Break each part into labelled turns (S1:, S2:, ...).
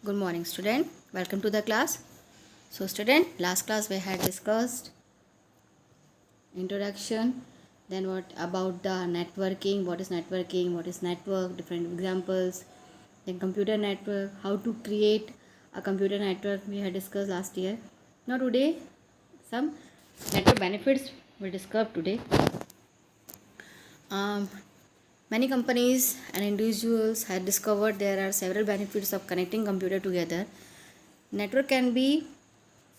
S1: Good morning, student. Welcome to the class. So, student, last class we had discussed introduction, then what about the networking, what is network, different examples, then computer network, how to create a computer network we had discussed last year. Now, today, some network benefits we discussed today. Um, Many companies and individuals had discovered there are several benefits of connecting computer together. Network can be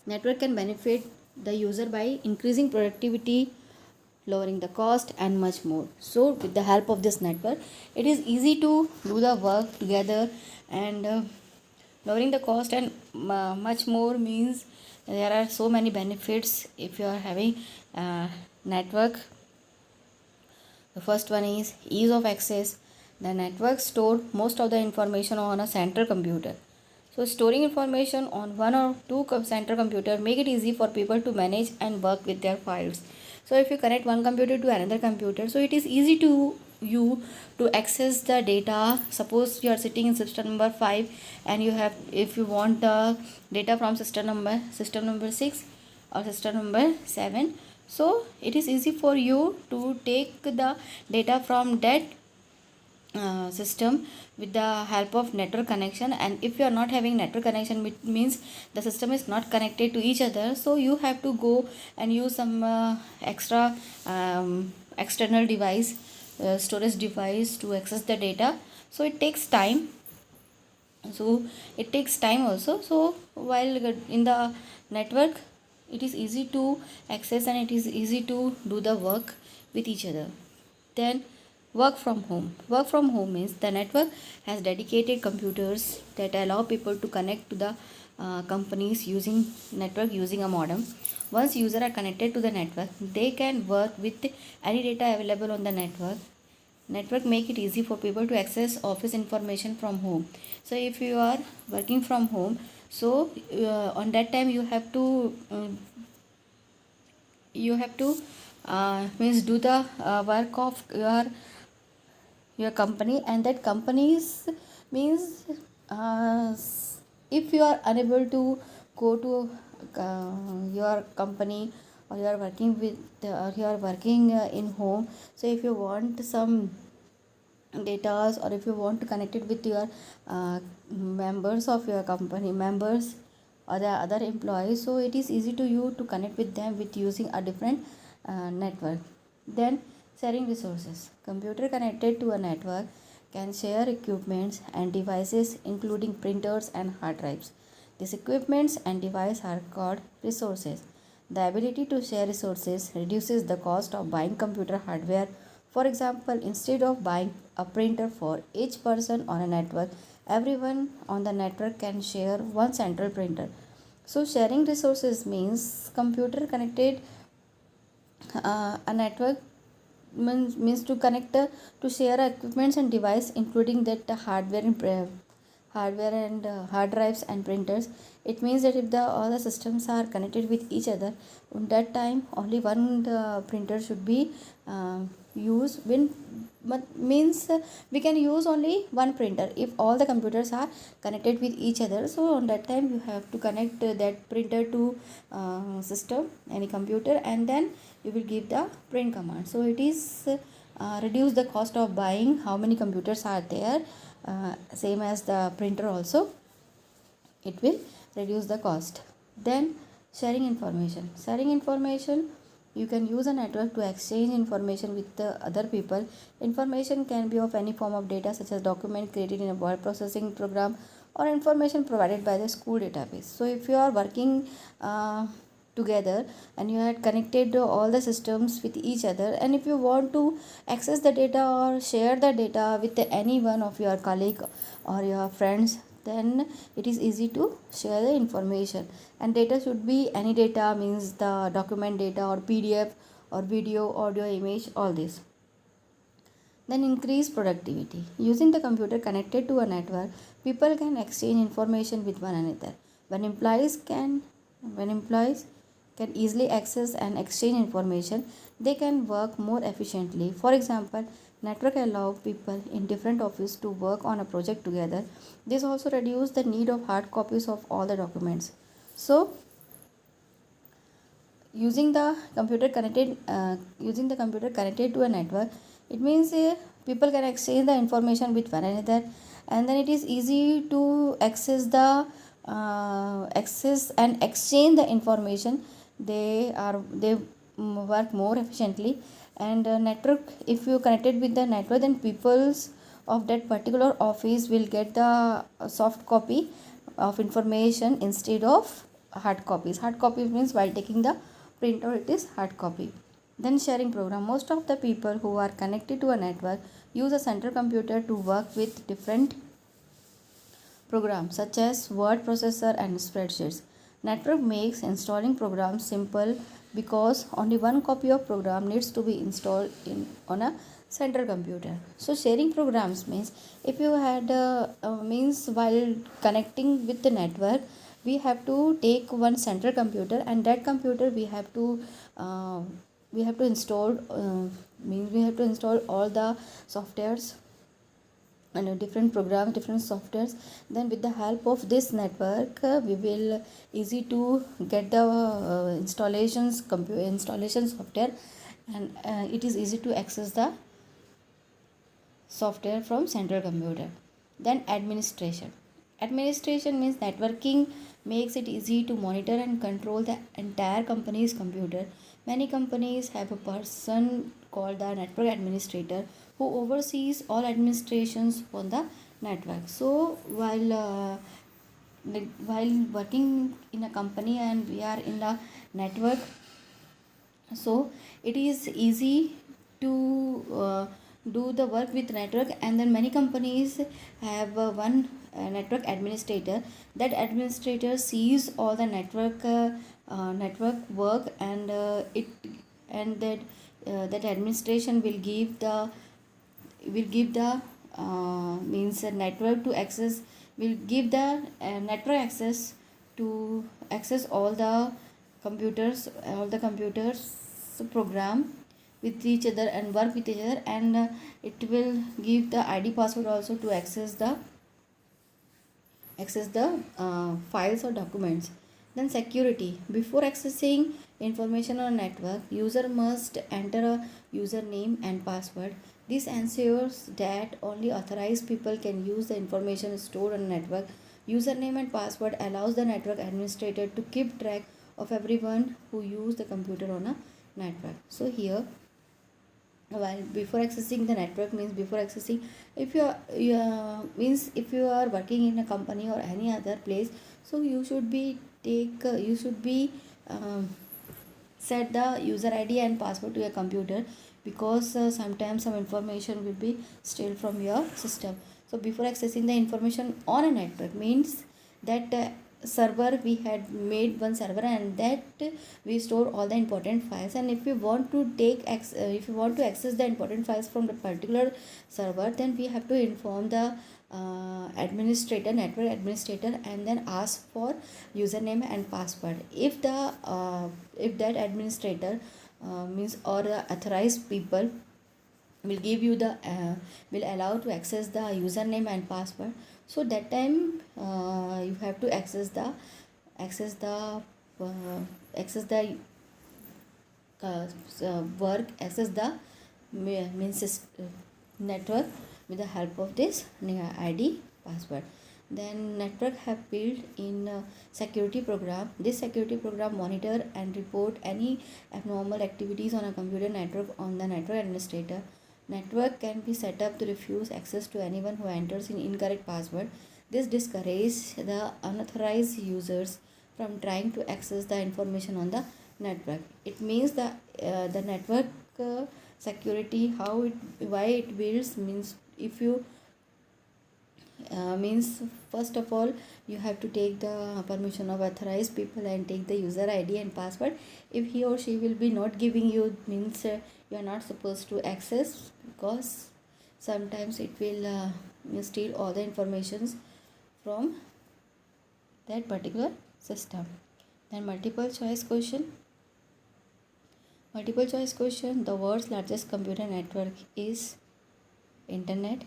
S1: Network can benefit the user by increasing productivity, lowering the cost, and much more. So, with the help of this network, it is easy to do the work together, and lowering the cost and much more means there are so many benefits if you are having network. The first one is ease of access. The network store most of the information on a central computer. So storing information on one or two central computer make it easy for people to manage and work with their files. So if you connect one computer to another computer, so it is easy to you to access the data. Suppose you are sitting in system number 5 and you have, if you want the data from system number 6 or system number 7, so it is easy for you to take the data from that system with the help of network connection. And if you are not having network connection, it means the system is not connected to each other, so you have to go and use some extra external device, storage device, to access the data. So it takes time also. So while in the network, it is easy to access and it is easy to do the work with each other. Then work from home means the network has dedicated computers that allow people to connect to the companies using network using a modem. Once users are connected to the network, they can work with any data available on the network make it easy for people to access office information from home. So if you are working from home, so on that time you have to means do the work of your company. And that companies means if you are unable to go to your company, or you are working with or you are working in home, so if you want some data, or if you want to connect it with your members of your company members or the other employees, so it is easy to you to connect with them with using a different network. Then sharing resources. Computer connected to a network can share equipments and devices including printers and hard drives. These equipments and devices are called resources. The ability to share resources reduces the cost of buying computer hardware. For example, instead of buying a printer for each person on a network, everyone on the network can share one central printer. So sharing resources means computer connected a network means to connect to share equipments and device including that hardware and hard drives and printers. It means that if the all the systems are connected with each other, at that time only one printer should be used. When means we can use only one printer if all the computers are connected with each other. So on that time you have to connect that printer to system, any computer, and then you will give the print command. So it is reduce the cost of buying how many computers are there, same as the printer also, it will reduce the cost. Then sharing information, you can use a network to exchange information with the other people. Information can be of any form of data such as document created in a word processing program or information provided by the school database. So if you are working together and you had connected all the systems with each other, and if you want to access the data or share the data with any one of your colleague or your friends, then it is easy to share the information. And data should be any data, means the document data or PDF or video, audio, image, all this. Then increase productivity. Using the computer connected to a network, people can exchange information with one another. When employees can easily access and exchange information, they can work more efficiently. For example, Network allow people in different offices to work on a project together. This also reduce the need of hard copies of all the documents. So using the computer connected to a network, it means people can exchange the information with one another, and then it is easy to access and exchange the information. They work more efficiently. And network, if you connected with the network, then people's of that particular office will get the soft copy of information instead of hard copies. Hard copy means while taking the printout, it is hard copy. Then sharing program. Most of the people who are connected to a network use a central computer to work with different programs such as word processor and spreadsheets. Network makes installing programs simple because only one copy of program needs to be installed on a central computer. So sharing programs means, if you had means while connecting with the network, we have to take one central computer, and that computer uh, we have to install means we have to install all the softwares and different programs, different softwares. Then with the help of this network, we will easy to get the installation software, and it is easy to access the software from central computer. Then administration means networking makes it easy to monitor and control the entire company's computer. Many companies have a person called the network administrator who oversees all administrations on the network. So while working in a company and we are in the network, so it is easy to do the work with network. And then many companies have one network administrator. That administrator sees all the network work, and it and that administration will give the means network to access, will give the network access to access all the computers program with each other and work with each other. And it will give the id password also to access the files or documents. Then security. Before accessing information on a network, user must enter a username and password. This ensures that only authorized people can use the information stored on a network. Username and password allows the network administrator to keep track of everyone who use the computer on a network. So here, while before accessing the network means before accessing, if if you are working in a company or any other place, so you should be um, set the user id and password to your computer, because sometimes some information will be stolen from your system. So before accessing the information on a network means that server, we had made one server, and that we store all the important files. And if we want to if we want to access the important files from the particular server, then we have to inform the network administrator, and then ask for username and password. If that administrator means or the authorized people will give you the will allow to access the username and password, so that time you have to access the uh, access the work access the network with the help of this id password. Then network have built in security program. This security program monitor and report any abnormal activities on a computer network on the network administrator. Network can be set up to refuse access to anyone who enters in incorrect password. This discourages the unauthorized users from trying to access the information on the network. It means the network security, how it why it builds means, if you means first of all you have to take the permission of authorized people and take the user id and password. If he or she will be not giving you means you are not supposed to access, because sometimes it will steal all the informations from that particular system. Then multiple choice question, the world's largest computer network is internet.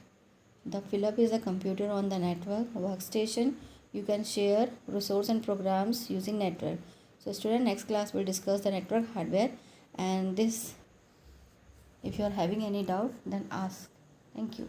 S1: The fill-up is a computer on the network. Workstation, you can share resource and programs using network. So student, next class will discuss the network hardware, and this, if you are having any doubt, then ask. Thank you.